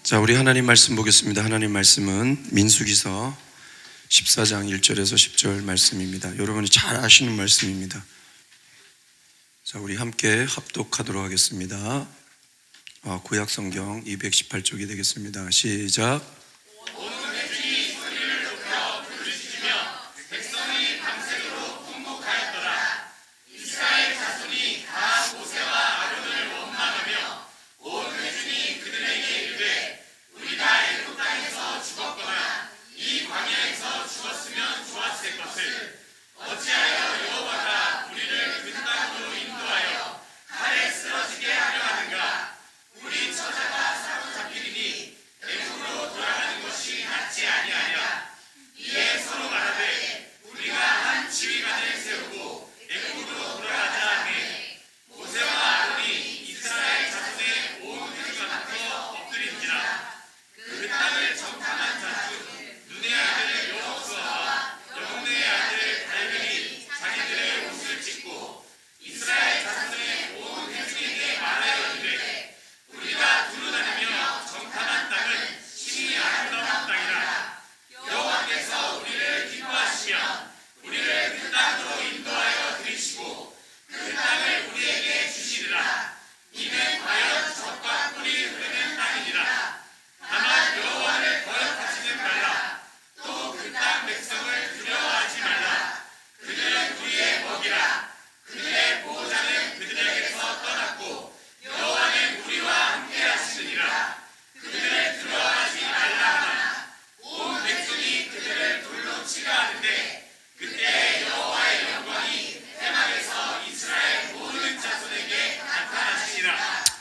자, 우리 하나님 말씀 보겠습니다. 하나님 말씀은 민수기서 14장 1절에서 10절 말씀입니다. 여러분이 잘 아시는 말씀입니다. 자, 우리 함께 합독하도록 하겠습니다. 구약 성경 218쪽이 되겠습니다. 시작.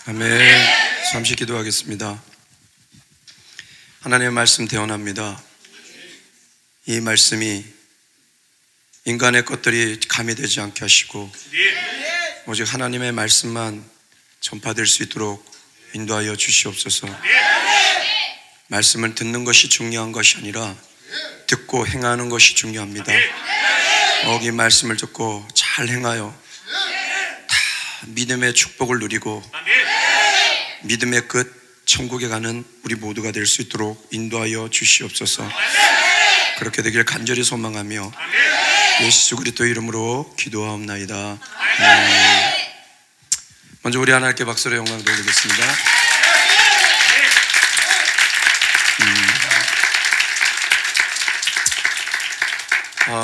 아멘. 잠시 기도하겠습니다. 하나님의 말씀 대언합니다. 이 말씀이 인간의 것들이 가미되지 않게 하시고 오직 하나님의 말씀만 전파될 수 있도록 인도하여 주시옵소서. 말씀을 듣는 것이 중요한 것이 아니라 듣고 행하는 것이 중요합니다. 이 말씀을 듣고 잘 행하여 다 믿음의 축복을 누리고 믿음의 끝 천국에 가는 우리 모두가 될 수 있도록 인도하여 주시옵소서. 그렇게 되길 간절히 소망하며 예수 그리스도 이름으로 기도하옵나이다. 먼저 우리 하나님께 박수로 영광 돌리겠습니다.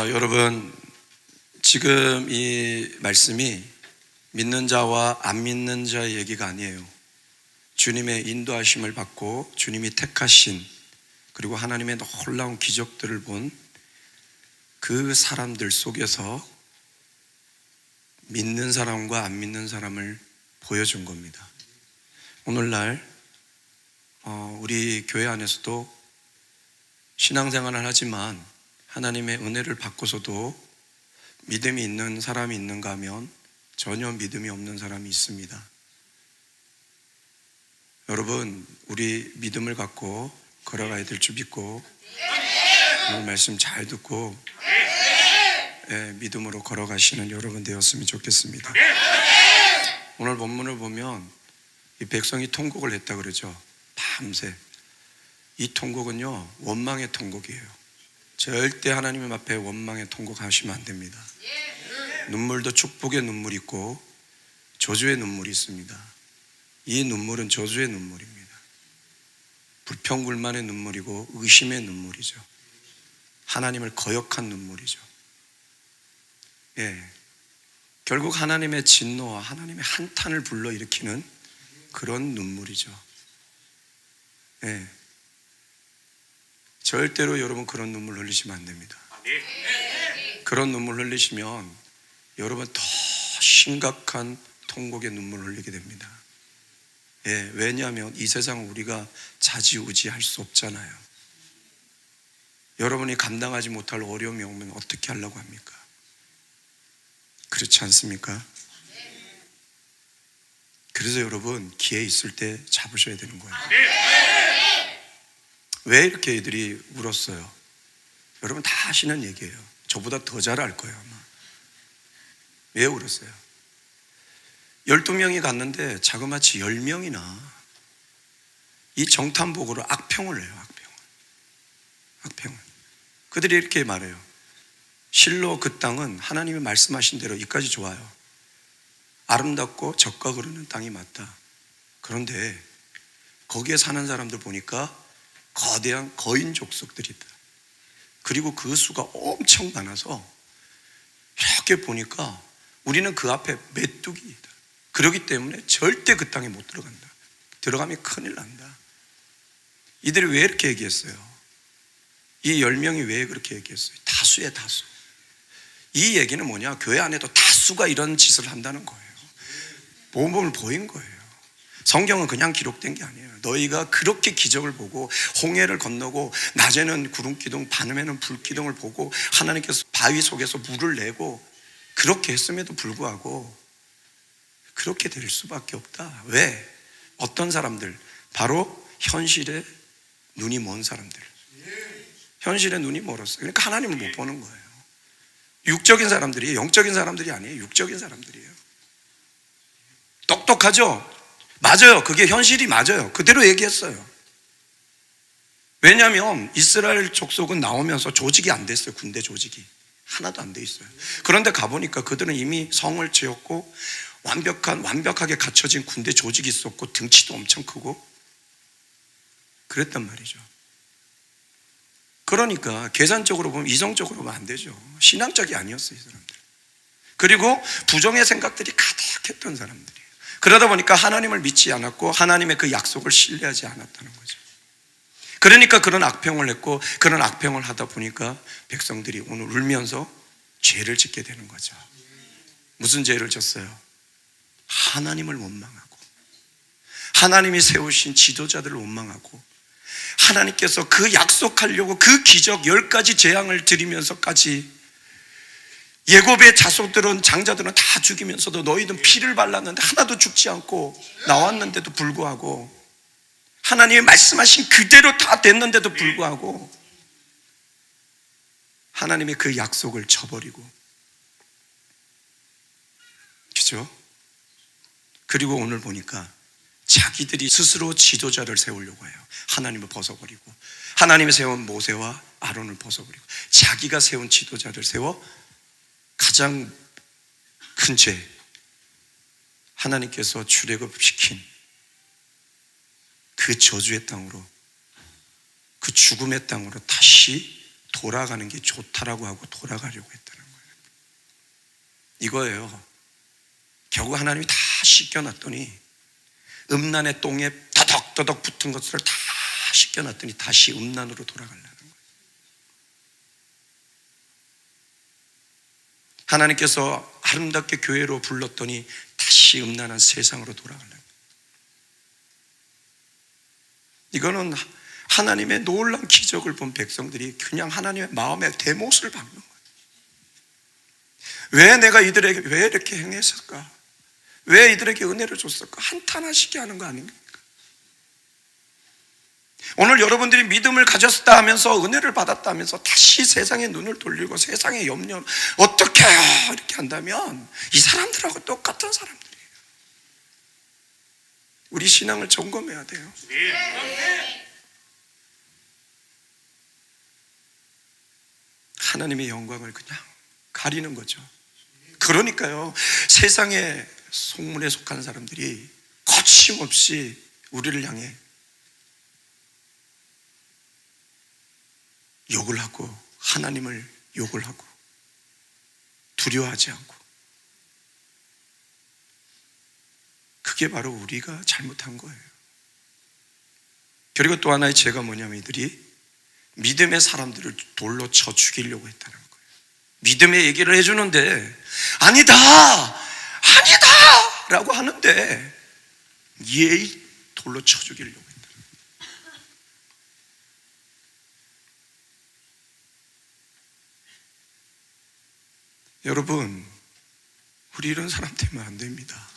여러분, 지금 이 말씀이 믿는 자와 안 믿는 자의 얘기가 아니에요. 주님의 인도하심을 받고 주님이 택하신, 그리고 하나님의 놀라운 기적들을 본 그 사람들 속에서 믿는 사람과 안 믿는 사람을 보여준 겁니다. 오늘날 우리 교회 안에서도 신앙생활을 하지만 하나님의 은혜를 받고서도 믿음이 있는 사람이 있는가 하면 전혀 믿음이 없는 사람이 있습니다. 여러분, 우리 믿음을 갖고 걸어가야 될 줄 믿고 오늘 말씀 잘 듣고 믿음으로 걸어가시는 여러분 되었으면 좋겠습니다. 오늘 본문을 보면 이 백성이 통곡을 했다 그러죠. 밤새. 이 통곡은요, 원망의 통곡이에요. 절대 하나님 앞에 원망의 통곡하시면 안 됩니다. 눈물도 축복의 눈물이 있고 저주의 눈물이 있습니다. 이 눈물은 저주의 눈물입니다. 불평불만의 눈물이고 의심의 눈물이죠. 하나님을 거역한 눈물이죠. 결국 하나님의 진노와 하나님의 한탄을 불러일으키는 그런 눈물이죠. 절대로 여러분 그런 눈물 흘리시면 안 됩니다. 그런 눈물 흘리시면 여러분 더 심각한 통곡의 눈물을 흘리게 됩니다. 왜냐하면 이 세상 우리가 좌지우지할 수 없잖아요. 여러분이 감당하지 못할 어려움이 오면 어떻게 하려고 합니까? 그렇지 않습니까? 그래서 여러분 기회 있을 때 잡으셔야 되는 거예요. 왜 이렇게 애들이 울었어요? 여러분 다 아시는 얘기예요. 저보다 더 잘 알 거예요 아마. 왜 울었어요? 12명이 갔는데 자그마치 10명이나 이 정탐복으로 악평을 내요. 악평을. 그들이 이렇게 말해요. 실로 그 땅은 하나님이 말씀하신 대로 이까지 좋아요. 아름답고 젖과 흐르는 땅이 맞다. 그런데 거기에 사는 사람들 보니까 거대한 거인 족속들이 있다. 그리고 그 수가 엄청 많아서 이렇게 보니까 우리는 그 앞에 메뚜기이다. 그렇기 때문에 절대 그 땅에 못 들어간다. 들어가면 큰일 난다. 이들이 왜 이렇게 얘기했어요? 이 10명이 왜 그렇게 얘기했어요? 다수의 다수. 이 얘기는 뭐냐? 교회 안에도 다수가 이런 짓을 한다는 거예요. 모범을 보인 거예요. 성경은 그냥 기록된 게 아니에요. 너희가 그렇게 기적을 보고 홍해를 건너고 낮에는 구름기둥 밤에는 불기둥을 보고 하나님께서 바위 속에서 물을 내고 그렇게 했음에도 불구하고 그렇게 될 수밖에 없다. 왜? 어떤 사람들? 바로 현실에 눈이 먼 사람들. 현실에 눈이 멀었어요. 그러니까 하나님을 못 보는 거예요. 육적인 사람들이, 영적인 사람들이 아니에요. 육적인 사람들이에요. 똑똑하죠? 맞아요. 그게 현실이 맞아요. 그대로 얘기했어요. 왜냐하면 이스라엘 족속은 나오면서 조직이 안 됐어요. 군대 조직이 하나도 안 돼 있어요. 그런데 가보니까 그들은 이미 성을 지었고 완벽하게 갖춰진 군대 조직이 있었고 등치도 엄청 크고 그랬단 말이죠. 그러니까 계산적으로 보면 이성적으로 보면 안 되죠. 신앙적이 아니었어요, 이 사람들. 그리고 부정의 생각들이 가득했던 사람들이에요. 그러다 보니까 하나님을 믿지 않았고 하나님의 그 약속을 신뢰하지 않았다는 거죠. 그러니까 그런 악평을 했고 그런 악평을 하다 보니까 백성들이 오늘 울면서 죄를 짓게 되는 거죠. 무슨 죄를 졌어요? 하나님을 원망하고 하나님이 세우신 지도자들을 원망하고 하나님께서 그 약속하려고 그 기적 10가지 재앙을 드리면서까지 예곱의 자손들은 장자들은 다 죽이면서도 너희는 피를 발랐는데 하나도 죽지 않고 나왔는데도 불구하고 하나님이 말씀하신 그대로 다 됐는데도 불구하고 하나님의 그 약속을 저버리고 그죠? 그리고 오늘 보니까 자기들이 스스로 지도자를 세우려고 해요. 하나님을 벗어버리고 하나님이 세운 모세와 아론을 벗어버리고 자기가 세운 지도자를 세워 가장 큰 죄, 하나님께서 출애굽시킨 그 저주의 땅으로, 그 죽음의 땅으로 다시 돌아가는 게 좋다라고 하고 돌아가려고 했다는 거예요. 이거예요. 결국 하나님이 다 씻겨놨더니 음란의 똥에 더덕더덕 붙은 것을 다 씻겨놨더니 다시 음란으로 돌아가려는 거예요. 하나님께서 아름답게 교회로 불렀더니 다시 음란한 세상으로 돌아가려는 거예요. 이거는 하나님의 놀라운 기적을 본 백성들이 그냥 하나님의 마음의 대못을 박는 거예요. 왜 내가 이들에게 왜 이렇게 행했을까? 왜 이들에게 은혜를 줬을까? 한탄하시게 하는 거 아닙니까? 오늘 여러분들이 믿음을 가졌다 하면서 은혜를 받았다 하면서 다시 세상에 눈을 돌리고 세상의 염려 어떻게 해요? 이렇게 한다면 이 사람들하고 똑같은 사람들이에요. 우리 신앙을 점검해야 돼요. 하나님의 영광을 그냥 가리는 거죠. 그러니까요, 세상의 속물에 속한 사람들이 거침없이 우리를 향해 욕을 하고 하나님을 욕을 하고 두려워하지 않고, 그게 바로 우리가 잘못한 거예요. 그리고 또 하나의 죄가 뭐냐면 이들이 믿음의 사람들을 돌로 쳐 죽이려고 했다는 거예요. 믿음의 얘기를 해주는데 아니다 라고 하는데 예의 돌로 쳐 죽이려고 했다는 거예요. 여러분, 우리 이런 사람 되면 안 됩니다.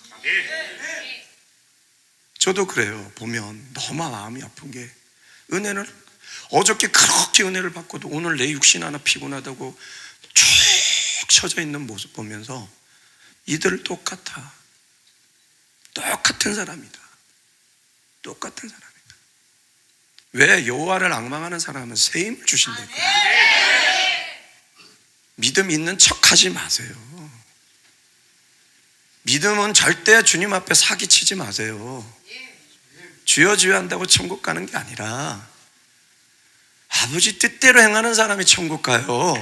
저도 그래요. 보면 너무 마음이 아픈 게, 은혜를 어저께 그렇게 은혜를 받고도 오늘 내 육신 하나 피곤하다고 쭉 처져 있는 모습 보면서 이들 똑같은 사람이다. 똑같은 사람이다. 왜? 여호와를 앙망하는 사람은 새 힘을 주신다고요. 믿음 있는 척하지 마세요. 믿음은 절대 주님 앞에 사기치지 마세요. 주여 주여 한다고 천국 가는 게 아니라 아버지 뜻대로 행하는 사람이 천국 가요.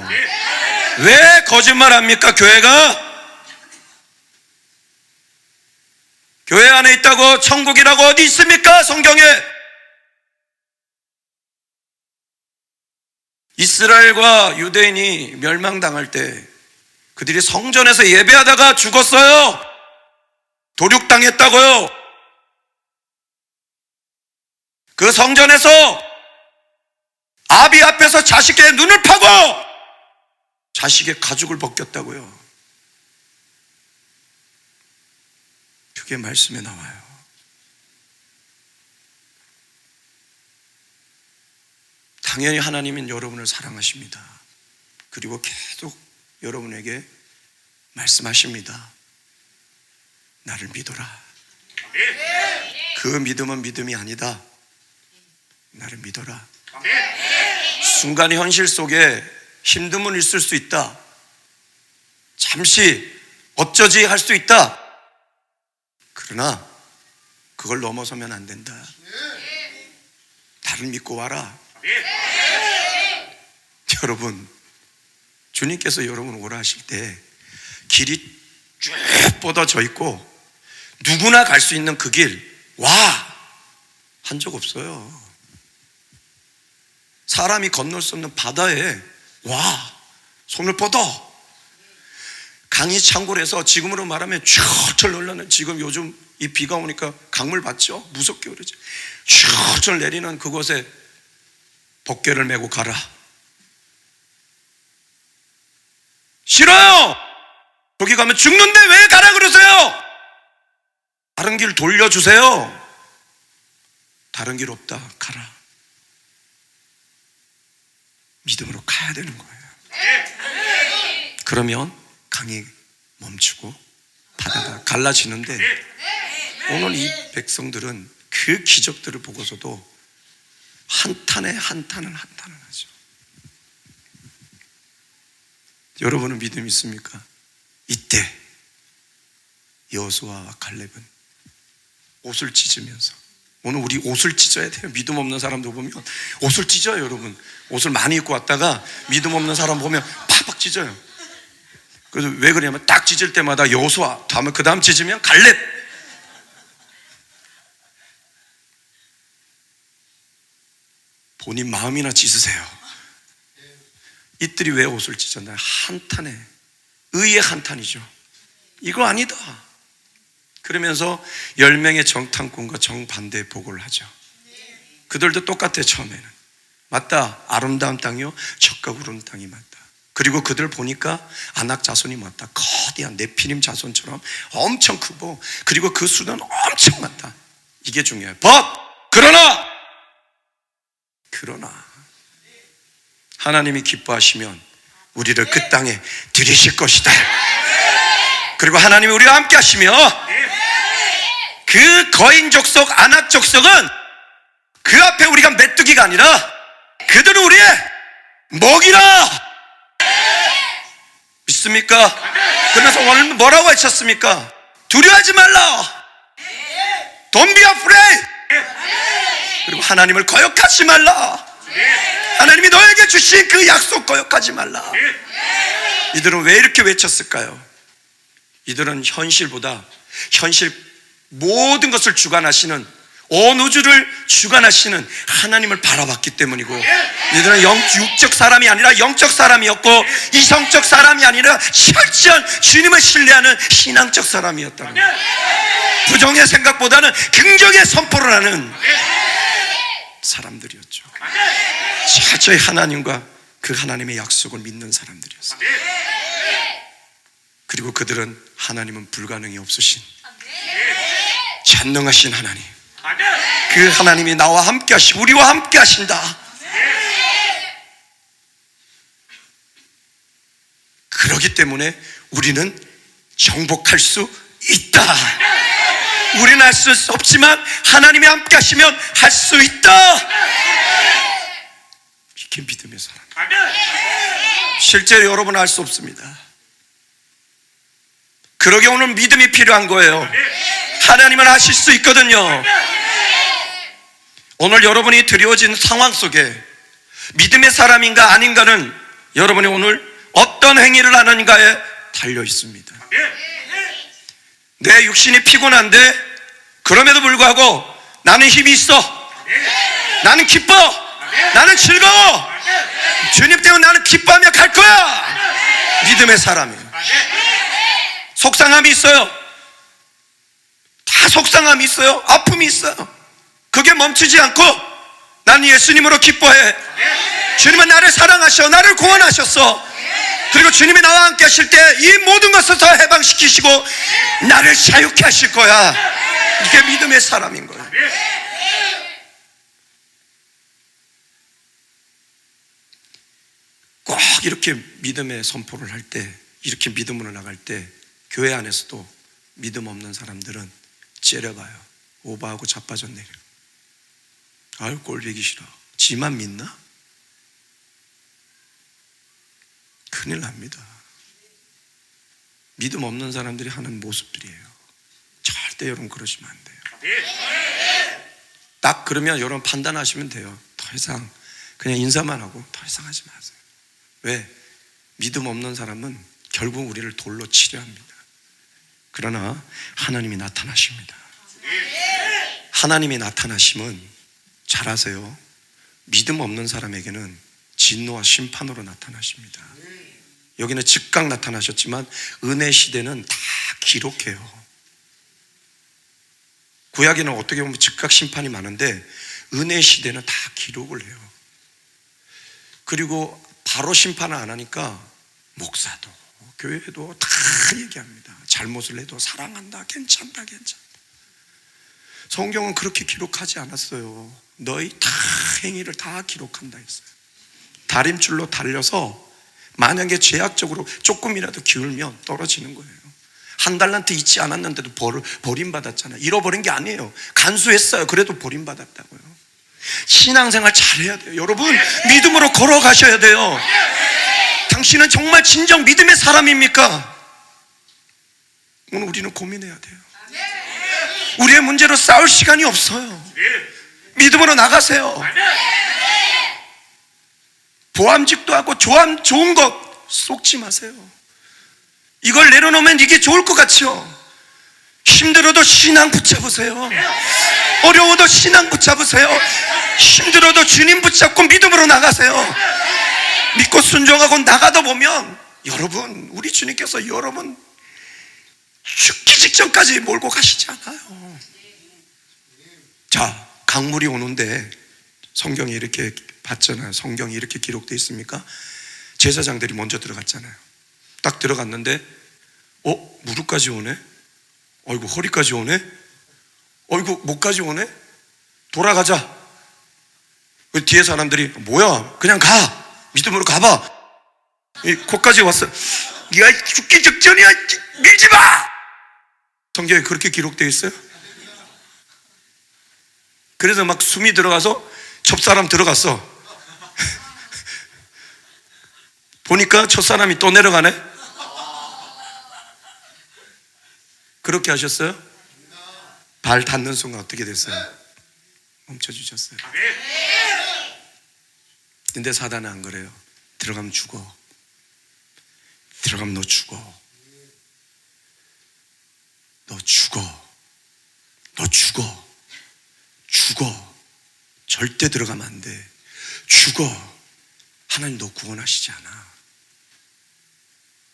왜 거짓말합니까? 교회 안에 있다고 천국이라고 어디 있습니까? 성경에. 이스라엘과 유대인이 멸망당할 때 그들이 성전에서 예배하다가 죽었어요. 도륙당했다고요. 그 성전에서 아비 앞에서 자식의 눈을 파고 자식의 가죽을 벗겼다고요. 그게 말씀에 나와요. 당연히 하나님은 여러분을 사랑하십니다. 그리고 계속 여러분에게 말씀하십니다. 나를 믿어라. 그 믿음은 믿음이 아니다. 나를 믿어라. 순간의 현실 속에 힘듦은 있을 수 있다. 잠시 어쩌지 할 수 있다. 그러나 그걸 넘어서면 안 된다. 나를 믿고 와라. 여러분, 주님께서 여러분 오라 하실 때 길이 쭉 뻗어져 있고 누구나 갈 수 있는 그 길 와! 한 적 없어요. 사람이 건널 수 없는 바다에 와! 손을 뻗어! 강이 창궐해서 지금으로 말하면 철철 흘러는, 지금 요즘 이 비가 오니까 강물 봤죠? 무섭게 흐르죠. 철철 내리는 그곳에 벗개를 메고 가라. 싫어요! 거기 가면 죽는데 왜 가라 그러세요? 다른 길 돌려주세요. 다른 길 없다. 가라. 믿음으로 가야 되는 거예요. 그러면 강이 멈추고 바다가 갈라지는데 오늘 이 백성들은 그 기적들을 보고서도 한탄을 하죠. 여러분은 믿음이 있습니까? 이때 여호수아와 갈렙은 옷을 찢으면서, 오늘 우리 옷을 찢어야 돼요. 믿음 없는 사람도 보면 옷을 찢어요. 여러분, 옷을 많이 입고 왔다가 믿음 없는 사람 보면 팍팍 찢어요. 그래서 왜 그러냐면 딱 찢을 때마다 여호수아, 그 다음 찢으면 갈렙. 본인 마음이나 찢으세요. 이들이 왜 옷을 찢었나요? 한탄에, 의의 한탄이죠. 이거 아니다. 그러면서 10명의 정탐꾼과 정반대의 보고를 하죠. 그들도 똑같아. 처음에는 맞다, 아름다운 땅이요 적과 구름 땅이 맞다. 그리고 그들 보니까 아낙 자손이 맞다. 거대한 네피림 자손처럼 엄청 크고, 그리고 그 수는 엄청 많다. 이게 중요해요. 그러나 하나님이 기뻐하시면 우리를 그 땅에 들이실 것이다. 그리고 하나님이 우리와 함께 하시며 그 거인 족속, 아낙 족속은 그 앞에 우리가 메뚜기가 아니라 그들은 우리의 먹이라. 믿습니까? 그래서 오늘 뭐라고 외쳤습니까? 두려워하지 말라. Don't be afraid. 그리고 하나님을 거역하지 말라. 하나님이 너에게 주신 그 약속 거역하지 말라. 이들은 왜 이렇게 외쳤을까요? 이들은 현실보다, 현실 모든 것을 주관하시는, 온 우주를 주관하시는 하나님을 바라봤기 때문이고, 이들은 육적 사람이 아니라 영적 사람이었고, 이성적 사람이 아니라 철저한 주님을 신뢰하는 신앙적 사람이었다는 거예요. 부정의 생각보다는 긍정의 선포를 하는 사람들이었죠. 철저히 하나님과 그 하나님의 약속을 믿는 사람들이었어요. 그리고 그들은 하나님은 불가능이 없으신 전능하신 하나님, 그 하나님이 나와 함께 하시고 우리와 함께 하신다. 그렇기 때문에 우리는 정복할 수 있다. 우리는 할 수 없지만 하나님이 함께 하시면 할 수 있다. 이게 믿음의 사람. 실제로 여러분 알 수 없습니다. 그러게 오늘 믿음이 필요한 거예요. 하나님은 하실 수 있거든요. 오늘 여러분이 드려진 상황 속에 믿음의 사람인가 아닌가는 여러분이 오늘 어떤 행위를 하는가에 달려 있습니다. 내 육신이 피곤한데 그럼에도 불구하고 나는 힘이 있어. 나는 기뻐. 나는 즐거워. 주님 때문에 나는 기뻐하며 갈 거야. 믿음의 사람이에요. 속상함이 있어요. 다 속상함이 있어요. 아픔이 있어요. 그게 멈추지 않고 나는 예수님으로 기뻐해. 주님은 나를 사랑하셔. 나를 구원하셨어. 그리고 주님이 나와 함께 하실 때 이 모든 것을 다 해방시키시고 나를 자유케 하실 거야. 이게 믿음의 사람인 거예요. 꼭 이렇게 믿음의 선포를 할 때, 이렇게 믿음으로 나갈 때 교회 안에서도 믿음 없는 사람들은 째려봐요. 오버하고 자빠졌네. 아유, 꼴보기 싫어. 지만 믿나? 큰일 납니다. 믿음 없는 사람들이 하는 모습들이에요. 절대 여러분 그러시면 안 돼요. 딱 그러면 여러분 판단하시면 돼요. 더 이상 그냥 인사만 하고 더 이상 하지 마세요. 왜? 믿음 없는 사람은 결국 우리를 돌로 치려 합니다. 그러나 하나님이 나타나십니다. 하나님이 나타나심은 잘 아세요. 믿음 없는 사람에게는 진노와 심판으로 나타나십니다. 여기는 즉각 나타나셨지만 은혜 시대는 다 기록해요. 구약에는 어떻게 보면 즉각 심판이 많은데 은혜 시대는 다 기록을 해요. 그리고 바로 심판을 안 하니까 목사도 교회도 다 얘기합니다. 잘못을 해도 사랑한다, 괜찮다, 괜찮다. 성경은 그렇게 기록하지 않았어요. 너희 다 행위를 다 기록한다 했어요. 다림줄로 달려서 만약에 죄악적으로 조금이라도 기울면 떨어지는 거예요. 한 달란트 잊지 않았는데도 버림받았잖아요. 잃어버린 게 아니에요. 간수했어요. 그래도 버림받았다고요. 신앙생활 잘해야 돼요. 여러분 믿음으로 걸어가셔야 돼요. 당신은 정말 진정 믿음의 사람입니까? 오늘 우리는 고민해야 돼요. 우리의 문제로 싸울 시간이 없어요. 믿음으로 나가세요. 보암직도 하고 좋은 것 쏟지 마세요. 이걸 내려놓으면 이게 좋을 것 같죠? 힘들어도 신앙 붙잡으세요. 어려워도 신앙 붙잡으세요. 힘들어도 주님 붙잡고 믿음으로 나가세요. 믿고 순종하고 나가다 보면 여러분, 우리 주님께서 여러분 죽기 직전까지 몰고 가시지 않아요. 자, 강물이 오는데 성경이 이렇게 봤잖아요. 성경이 이렇게 기록되어 있습니까? 제사장들이 먼저 들어갔잖아요. 딱 들어갔는데 무릎까지 오네? 어이구, 허리까지 오네? 어이구, 목까지 오네? 돌아가자. 그 뒤에 사람들이 뭐야, 그냥 가, 믿음으로 가봐. 코까지 왔어. 네가 죽기 직전이야, 밀지 마. 성경에 그렇게 기록되어 있어요. 그래서 막 숨이 들어가서 첫사람 들어갔어. 보니까 첫사람이 또 내려가네. 그렇게 하셨어요? 발 닿는 순간 어떻게 됐어요? 멈춰주셨어요. 근데 사단은 안 그래요. 들어가면 죽어. 들어가면 너 죽어. 너 죽어. 너 죽어. 죽어. 절대 들어가면 안 돼. 죽어. 하나님 너 구원하시지 않아.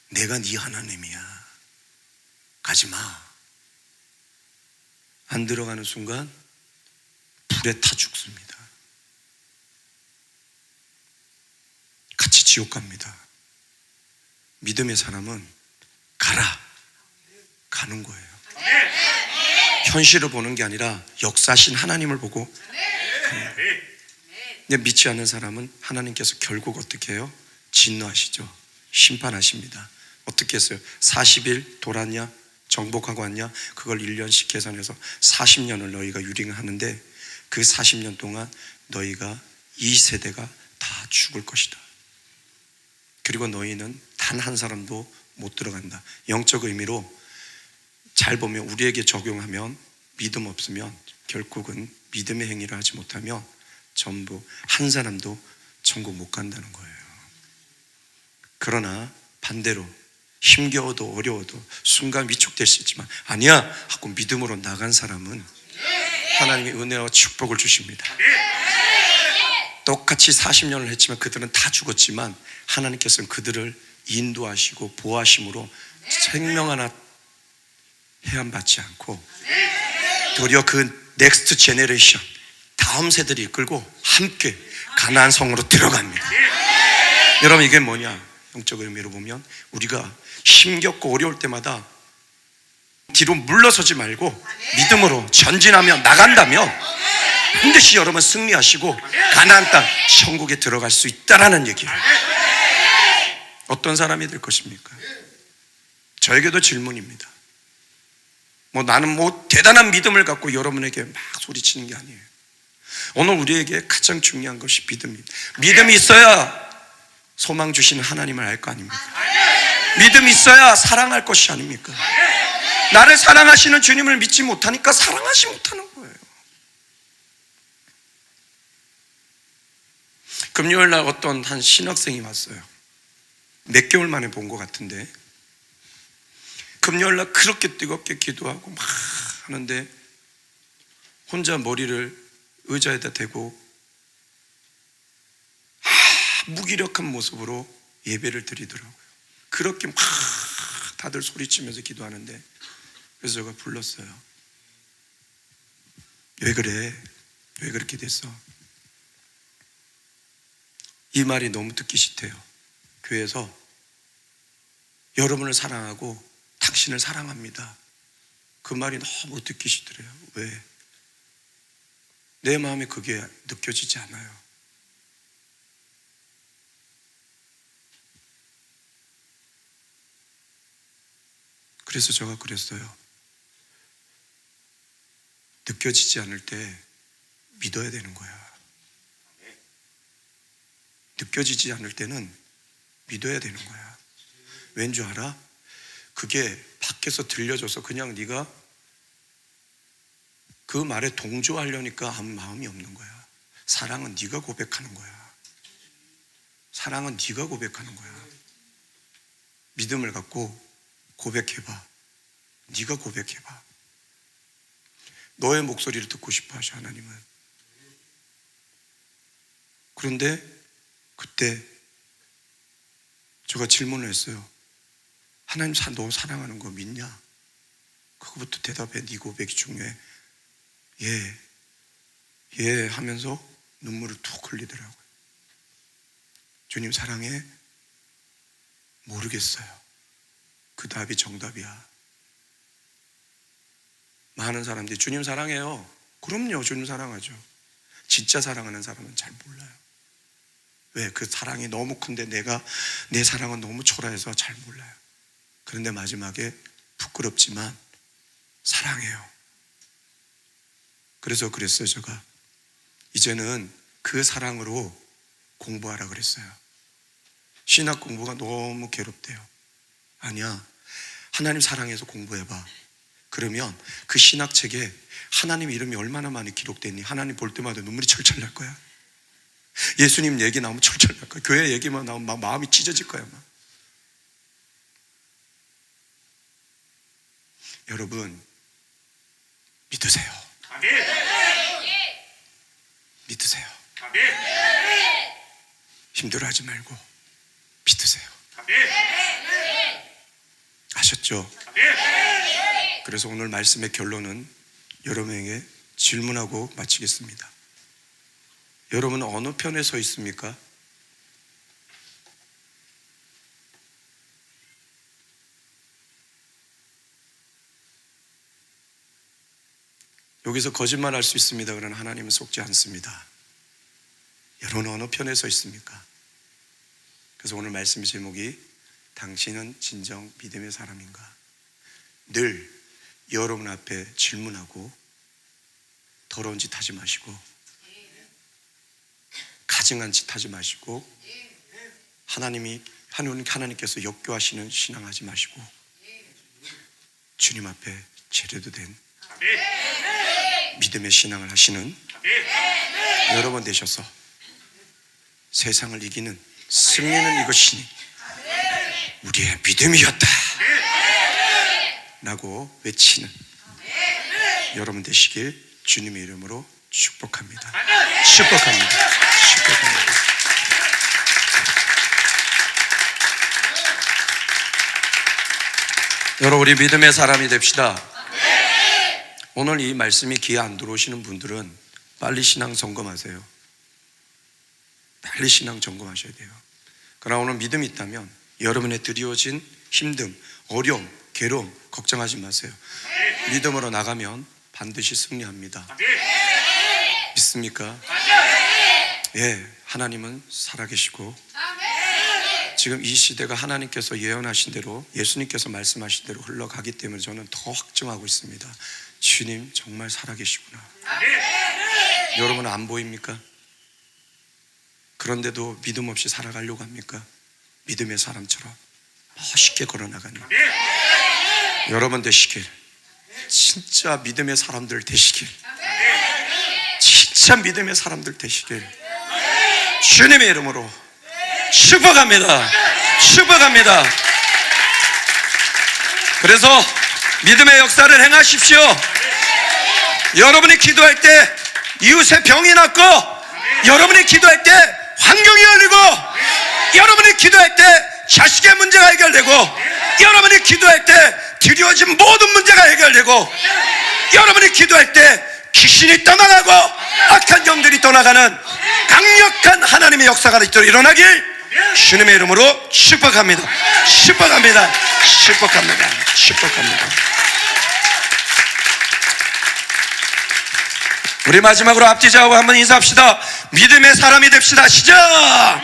내가 네 하나님이야. 가지 마. 안 들어가는 순간 불에 타 죽습니다. 같이 지옥 갑니다. 믿음의 사람은 가라. 가는 거예요. 현실을 보는 게 아니라 역사하신 하나님을 보고 가는 거예요. 근데 믿지 않는 사람은 하나님께서 결국 어떻게 해요? 진노하시죠. 심판하십니다. 어떻게 했어요? 40일 돌았냐? 정복하고 왔냐? 그걸 1년씩 계산해서 40년을 너희가 유링하는데 그 40년 동안 너희가 이 세대가 다 다 죽을 것이다. 그리고 너희는 단 한 사람도 못 들어간다. 영적 의미로 잘 보면 우리에게 적용하면 믿음 없으면 결국은 믿음의 행위를 하지 못하면 전부 한 사람도 천국 못 간다는 거예요. 그러나 반대로 힘겨워도 어려워도 순간 위축될 수 있지만 아니야 하고 믿음으로 나간 사람은 하나님의 은혜와 축복을 주십니다. 똑같이 40년을 했지만 그들은 다 죽었지만 하나님께서는 그들을 인도하시고 보호하심으로 생명 하나 해안받지 않고 도리어 그 넥스트 제너레이션 다음 세대를 이끌고 함께 가나안 성으로 들어갑니다. 여러분 이게 뭐냐? 영적 의미로 보면 우리가 힘겹고 어려울 때마다 뒤로 물러서지 말고 믿음으로 전진하며 나간다면 반드시 여러분 승리하시고 가나안 땅 천국에 들어갈 수 있다라는 얘기예요. 어떤 사람이 될 것입니까? 저에게도 질문입니다. 나는 대단한 믿음을 갖고 여러분에게 막 소리치는 게 아니에요. 오늘 우리에게 가장 중요한 것이 믿음입니다. 믿음이 있어야 소망 주시는 하나님을 알 거 아닙니까? 믿음이 있어야 사랑할 것이 아닙니까? 나를 사랑하시는 주님을 믿지 못하니까 사랑하지 못하는 거예요. 금요일 날 어떤 한 신학생이 왔어요. 몇 개월 만에 본 것 같은데 금요일 날 그렇게 뜨겁게 기도하고 막 하는데 혼자 머리를 의자에다 대고 무기력한 모습으로 예배를 드리더라고요. 그렇게 막 다들 소리치면서 기도하는데 그래서 제가 불렀어요. 왜 그래? 왜 그렇게 됐어? 이 말이 너무 듣기 싫대요. 교회에서 여러분을 사랑하고 당신을 사랑합니다. 그 말이 너무 듣기 싫더래요. 왜? 내 마음에 그게 느껴지지 않아요. 그래서 제가 그랬어요. 느껴지지 않을 때 믿어야 되는 거야. 느껴지지 않을 때는 믿어야 되는 거야. 왠 줄 알아? 그게 밖에서 들려줘서 그냥 네가 그 말에 동조하려니까 아무 마음이 없는 거야. 사랑은 네가 고백하는 거야. 사랑은 네가 고백하는 거야. 믿음을 갖고 고백해봐. 네가 고백해봐. 너의 목소리를 듣고 싶어 하셔 하나님은. 그런데 그때 제가 질문을 했어요. 하나님 너 사랑하는 거 믿냐? 그거부터 대답해. 네 고백이 중요해. 예 하면서 눈물을 툭 흘리더라고요. 주님 사랑해? 모르겠어요. 그 답이 정답이야. 많은 사람들이 주님 사랑해요. 그럼요, 주님 사랑하죠. 진짜 사랑하는 사람은 잘 몰라요. 왜? 그 사랑이 너무 큰데 내 사랑은 너무 초라해서 잘 몰라요. 그런데 마지막에 부끄럽지만 사랑해요. 그래서 그랬어요. 제가 이제는 그 사랑으로 공부하라 그랬어요. 신학 공부가 너무 괴롭대요. 아니야, 하나님 사랑해서 공부해봐. 그러면 그 신학책에 하나님 이름이 얼마나 많이 기록됐니? 하나님 볼 때마다 눈물이 철철 날 거야. 예수님 얘기 나오면 철철 날 거야. 교회 얘기만 나오면 막 마음이 찢어질 거야. 막. 여러분 믿으세요. 믿으세요. 힘들어하지 말고 믿으세요. 아셨죠? 그래서 오늘 말씀의 결론은 여러분에게 질문하고 마치겠습니다. 여러분은 어느 편에 서 있습니까? 여기서 거짓말할 수 있습니다. 그러나 하나님은 속지 않습니다. 여러분은 어느 편에 서 있습니까? 그래서 오늘 말씀의 제목이 당신은 진정 믿음의 사람인가? 늘 여러분 앞에 질문하고 더러운 짓 하지 마시고 가증한 짓 하지 마시고, 하나님께서 역겨하시는 신앙하지 마시고, 주님 앞에 제대로 된 믿음의 신앙을 하시는 여러분 되셔서 세상을 이기는 승리는 이것이니 우리의 믿음이었다 라고 외치는 여러분 되시길 주님의 이름으로 축복합니다. 축복합니다. 축복합니다. 여러분, 우리 믿음의 사람이 됩시다. 오늘 이 말씀이 귀에 안 들어오시는 분들은 빨리 신앙 점검하세요. 빨리 신앙 점검하셔야 돼요. 그러나 오늘 믿음이 있다면 여러분의 드리워진 힘듦, 어려움, 괴로움 걱정하지 마세요. 믿음으로 나가면 반드시 승리합니다. 믿습니까? 예, 하나님은 살아계시고 지금 이 시대가 하나님께서 예언하신 대로, 예수님께서 말씀하신 대로 흘러가기 때문에 저는 더 확증하고 있습니다. 주님 정말 살아계시구나. 여러분은 안 보입니까? 그런데도 믿음 없이 살아가려고 합니까? 믿음의 사람처럼 멋있게 걸어나가는 여러분 되시길, 진짜 믿음의 사람들 되시길, 진짜 믿음의 사람들 되시길 주님의 이름으로 축복합니다. 축복합니다. 그래서 믿음의 역사를 행하십시오. 여러분이 기도할 때 이웃의 병이 낫고, 여러분이 기도할 때 환경이 열리고, 여러분이 기도할 때 자식의 문제가 해결되고, 여러분이 기도할 때 드리워진 모든 문제가 해결되고, 여러분이 기도할 때 귀신이 떠나가고 악한 영들이 떠나가는 강력한 하나님의 역사가 있도록 일어나길 주님의 이름으로 축복합니다. 축복합니다. 축복합니다. 축복합니다. 우리 마지막으로 앞뒤자하고 한번 인사합시다. 믿음의 사람이 됩시다. 시작!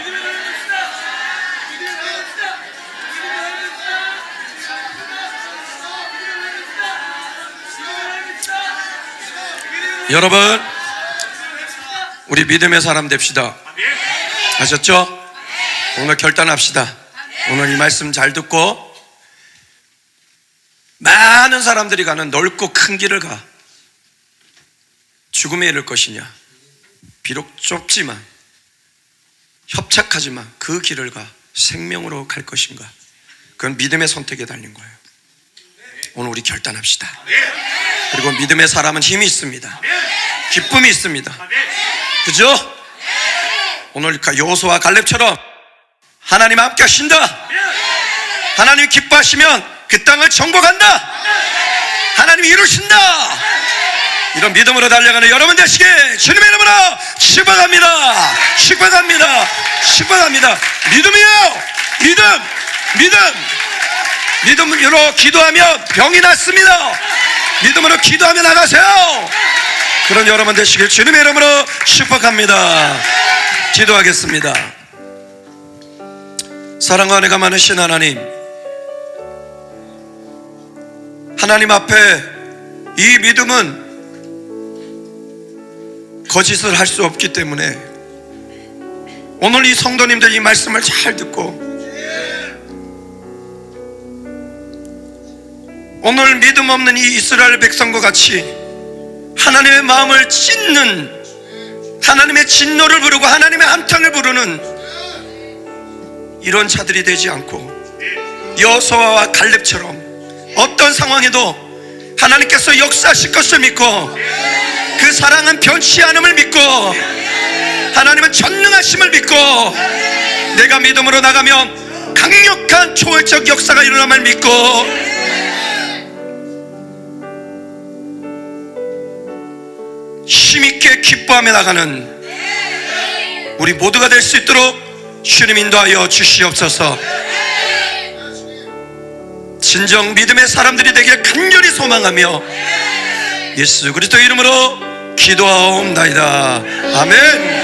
여러분, 우리 믿음의 사람 됩시다. 아셨죠? 오늘 결단합시다. 오늘 이 말씀 잘 듣고 많은 사람들이 가는 넓고 큰 길을 가. 죽음에 이를 것이냐, 비록 좁지만 협착하지만 그 길을 가 생명으로 갈 것인가, 그건 믿음의 선택에 달린 거예요. 오늘 우리 결단합시다. 그리고 믿음의 사람은 힘이 있습니다. 기쁨이 있습니다. 그죠? 오늘 여호수아와 갈렙처럼 하나님 함께 하신다. 하나님이 기뻐하시면 그 땅을 정복한다. 하나님이 이루신다. 이런 믿음으로 달려가는 여러분 되시게 주님의 이름으로 축복합니다. 축복합니다. 축복합니다. 믿음이요. 믿음으로 기도하면 병이 낫습니다. 믿음으로 기도하며 나가세요. 그런 여러분 되시길 주님의 이름으로 축복합니다. 기도하겠습니다. 사랑과 은혜가 많으신 하나님, 하나님 앞에 이 믿음은 거짓을 할 수 없기 때문에 오늘 이 성도님들 이 말씀을 잘 듣고 오늘 믿음 없는 이 이스라엘 백성과 같이 하나님의 마음을 찢는, 하나님의 진노를 부르고 하나님의 한탄을 부르는 이런 자들이 되지 않고 여호수아와 갈렙처럼 어떤 상황에도 하나님께서 역사하실 것을 믿고 그 사랑은 변치 않음을 믿고 하나님은 전능하심을 믿고 내가 믿음으로 나가면 강력한 초월적 역사가 일어남을 믿고 힘있게 기뻐하며 나가는 우리 모두가 될 수 있도록 주님 인도하여 주시옵소서. 진정 믿음의 사람들이 되길 간절히 소망하며 예수 그리스도 이름으로 기도하옵나이다. 아멘.